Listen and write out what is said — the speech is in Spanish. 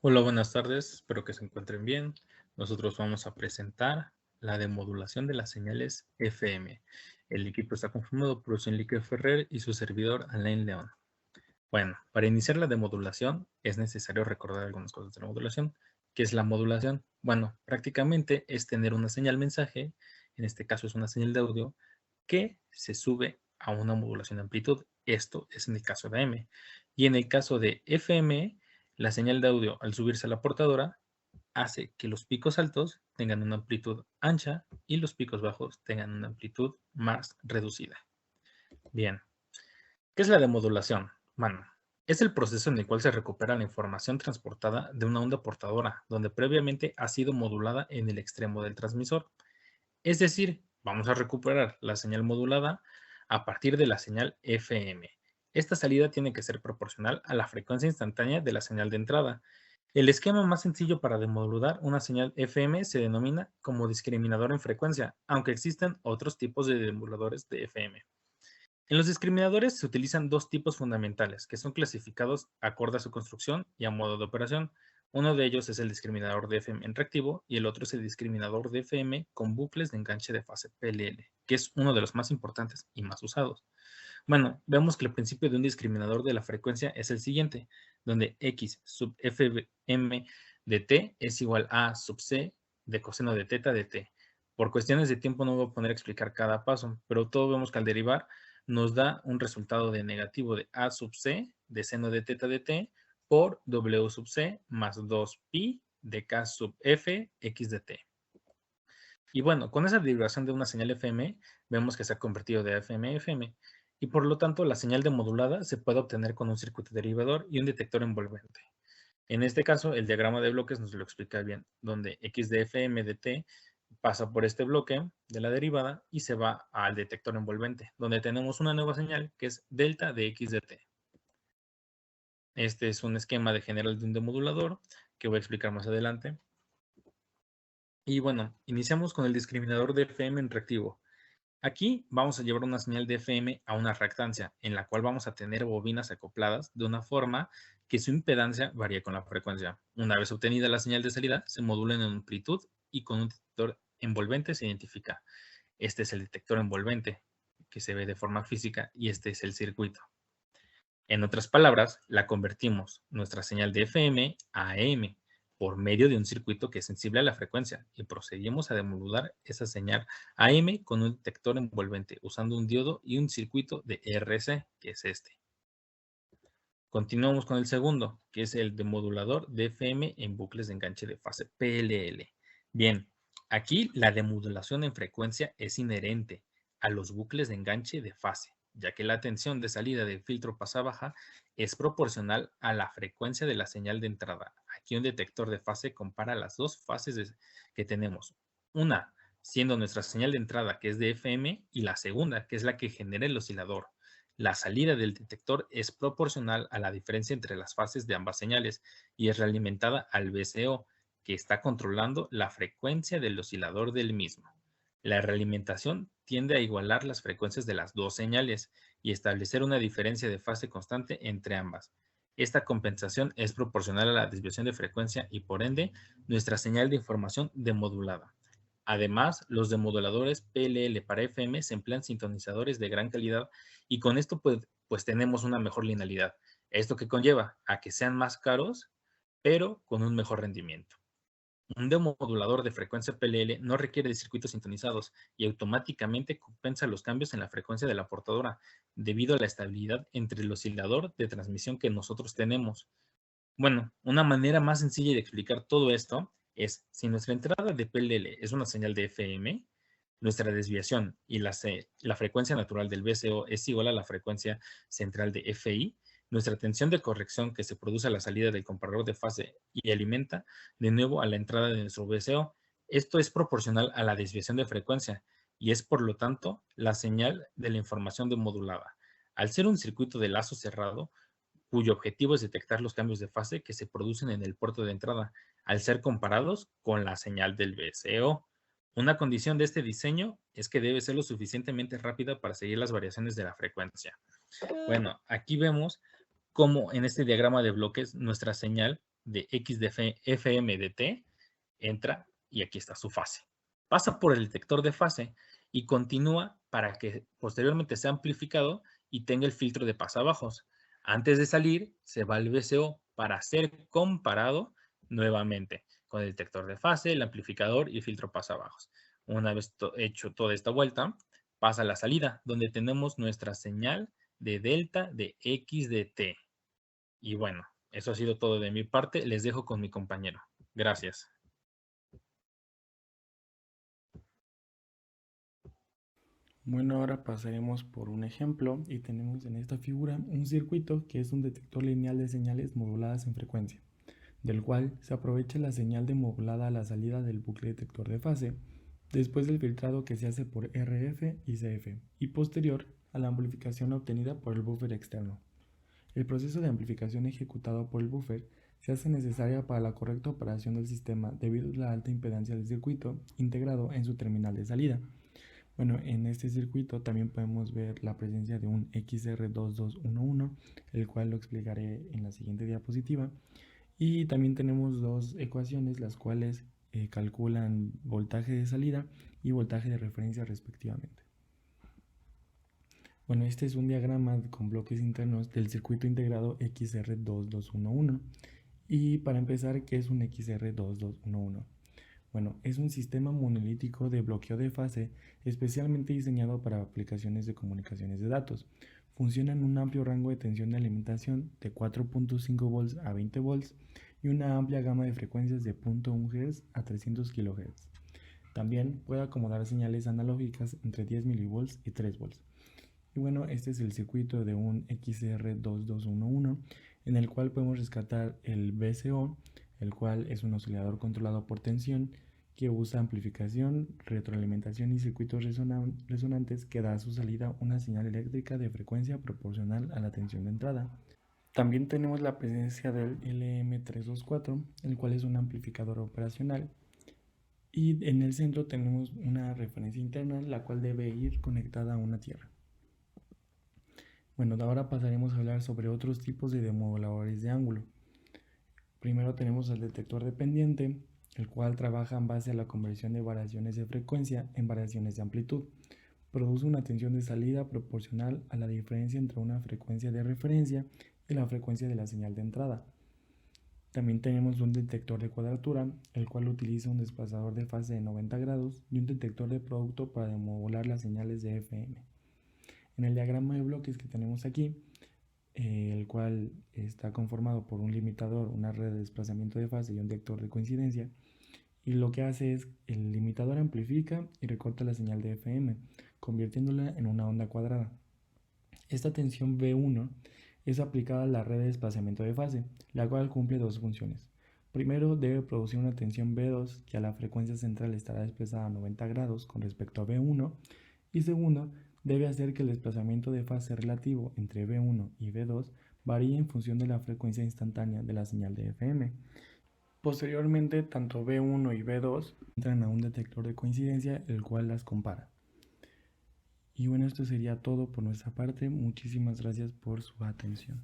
Hola, buenas tardes, espero que se encuentren bien. Nosotros vamos a presentar la demodulación de las señales FM. El equipo está conformado por Enrique Ferrer y su servidor Alain León. Bueno, para iniciar la demodulación es necesario recordar algunas cosas de la modulación. ¿Qué es la modulación? Bueno, prácticamente es tener una señal mensaje, en este caso es una señal de audio, que se sube a una modulación de amplitud. Esto es en el caso de AM. Y en el caso de FM, la señal de audio al subirse a la portadora hace que los picos altos tengan una amplitud ancha y los picos bajos tengan una amplitud más reducida. Bien, ¿qué es la demodulación? Bueno, es el proceso en el cual se recupera la información transportada de una onda portadora, donde previamente ha sido modulada en el extremo del transmisor. Es decir, vamos a recuperar la señal modulada a partir de la señal FM. Esta salida tiene que ser proporcional a la frecuencia instantánea de la señal de entrada. El esquema más sencillo para demodular una señal FM se denomina como discriminador en frecuencia, aunque existen otros tipos de demoduladores de FM. En los discriminadores se utilizan dos tipos fundamentales, que son clasificados acorde a su construcción y a modo de operación. Uno de ellos es el discriminador de FM en reactivo y el otro es el discriminador de FM con bucles de enganche de fase PLL, que es uno de los más importantes y más usados. Bueno, vemos que el principio de un discriminador de la frecuencia es el siguiente, donde X sub FM de T es igual a sub C de coseno de teta de T. Por cuestiones de tiempo no voy a poner a explicar cada paso, pero todo vemos que al derivar nos da un resultado de negativo de A sub C de seno de teta de T por W sub C más 2pi de K sub F X de T. Y bueno, con esa derivación de una señal FM, vemos que se ha convertido de FM a FM, y por lo tanto la señal demodulada se puede obtener con un circuito derivador y un detector envolvente. En este caso, el diagrama de bloques nos lo explica bien, donde X de FM de T pasa por este bloque de la derivada y se va al detector envolvente, donde tenemos una nueva señal que es delta de X de T. Este es un esquema de general de un demodulador que voy a explicar más adelante. Y bueno, iniciamos con el discriminador de FM en reactivo. Aquí vamos a llevar una señal de FM a una reactancia, en la cual vamos a tener bobinas acopladas de una forma que su impedancia varía con la frecuencia. Una vez obtenida la señal de salida, se modula en amplitud y con un detector envolvente se identifica. Este es el detector envolvente, que se ve de forma física, y este es el circuito. En otras palabras, la convertimos nuestra señal de FM a AM por medio de un circuito que es sensible a la frecuencia y procedimos a demodular esa señal AM con un detector envolvente usando un diodo y un circuito de RC, que es este. Continuamos con el segundo, que es el demodulador de FM en bucles de enganche de fase PLL. Bien, aquí la demodulación en frecuencia es inherente a los bucles de enganche de fase, ya que la tensión de salida del filtro pasa-baja es proporcional a la frecuencia de la señal de entrada. Aquí un detector de fase compara las dos fases que tenemos. Una siendo nuestra señal de entrada, que es de FM, y la segunda, que es la que genera el oscilador. La salida del detector es proporcional a la diferencia entre las fases de ambas señales y es realimentada al VCO, que está controlando la frecuencia del oscilador del mismo. La realimentación tiende a igualar las frecuencias de las dos señales y establecer una diferencia de fase constante entre ambas. Esta compensación es proporcional a la desviación de frecuencia y por ende nuestra señal de información demodulada. Además, los demoduladores PLL para FM se emplean sintonizadores de gran calidad y con esto pues tenemos una mejor linealidad. Esto que conlleva a que sean más caros, pero con un mejor rendimiento. Un demodulador de frecuencia PLL no requiere de circuitos sintonizados y automáticamente compensa los cambios en la frecuencia de la portadora debido a la estabilidad entre el oscilador de transmisión que nosotros tenemos. Bueno, una manera más sencilla de explicar todo esto es, si nuestra entrada de PLL es una señal de FM, nuestra desviación y la frecuencia natural del VCO es igual a la frecuencia central de FI, nuestra tensión de corrección que se produce a la salida del comparador de fase y alimenta de nuevo a la entrada de nuestro VCO. Esto es proporcional a la desviación de frecuencia y es por lo tanto la señal de la información demodulada. Al ser un circuito de lazo cerrado, cuyo objetivo es detectar los cambios de fase que se producen en el puerto de entrada al ser comparados con la señal del VCO. Una condición de este diseño es que debe ser lo suficientemente rápida para seguir las variaciones de la frecuencia. Bueno, aquí vemos cómo en este diagrama de bloques nuestra señal de X de FM de T, entra y aquí está su fase. Pasa por el detector de fase y continúa para que posteriormente sea amplificado y tenga el filtro de pasabajos. Antes de salir, se va al VCO para ser comparado nuevamente con el detector de fase, el amplificador y el filtro pasabajos. Una vez hecho toda esta vuelta, pasa a la salida, donde tenemos nuestra señal de delta de X de T. Y bueno, eso ha sido todo de mi parte. Les dejo con mi compañero. Gracias. Bueno, ahora pasaremos por un ejemplo y tenemos en esta figura un circuito que es un detector lineal de señales moduladas en frecuencia, del cual se aprovecha la señal de modulada a la salida del bucle detector de fase, después del filtrado que se hace por RF y CF, y posterior a la amplificación obtenida por el buffer externo. El proceso de amplificación ejecutado por el buffer se hace necesaria para la correcta operación del sistema debido a la alta impedancia del circuito integrado en su terminal de salida. Bueno, en este circuito también podemos ver la presencia de un XR2211, el cual lo explicaré en la siguiente diapositiva. Y también tenemos dos ecuaciones, las cuales calculan voltaje de salida y voltaje de referencia respectivamente. Bueno, este es un diagrama con bloques internos del circuito integrado XR2211. Y para empezar, ¿qué es un XR2211? Bueno, es un sistema monolítico de bloqueo de fase especialmente diseñado para aplicaciones de comunicaciones de datos. Funciona en un amplio rango de tensión de alimentación de 4.5 volts a 20 volts y una amplia gama de frecuencias de 0.1 Hz a 300 kHz. También puede acomodar señales analógicas entre 10 mV y 3 volts. Y bueno, este es el circuito de un XR2211 en el cual podemos rescatar el VCO, el cual es un oscilador controlado por tensión que usa amplificación, retroalimentación y circuitos resonantes que da a su salida una señal eléctrica de frecuencia proporcional a la tensión de entrada. También tenemos la presencia del LM324, el cual es un amplificador operacional. Y en el centro tenemos una referencia interna, la cual debe ir conectada a una tierra. Bueno, ahora pasaremos a hablar sobre otros tipos de demoduladores de ángulo. Primero tenemos el detector dependiente, el cual trabaja en base a la conversión de variaciones de frecuencia en variaciones de amplitud. Produce una tensión de salida proporcional a la diferencia entre una frecuencia de referencia y la frecuencia de la señal de entrada. También tenemos un detector de cuadratura, el cual utiliza un desplazador de fase de 90 grados y un detector de producto para demodular las señales de FM. En el diagrama de bloques que tenemos aquí, el cual está conformado por un limitador, una red de desplazamiento de fase y un detector de coincidencia, y lo que hace es el limitador amplifica y recorta la señal de FM, convirtiéndola en una onda cuadrada. Esta tensión V1 es aplicada a la red de desplazamiento de fase, la cual cumple dos funciones. Primero, debe producir una tensión V2 que a la frecuencia central estará desplazada a 90 grados con respecto a V1, y segundo, debe hacer que el desplazamiento de fase relativo entre V1 y V2 varíe en función de la frecuencia instantánea de la señal de FM. Posteriormente, tanto V1 y V2 entran a un detector de coincidencia, el cual las compara. Y bueno, esto sería todo por nuestra parte. Muchísimas gracias por su atención.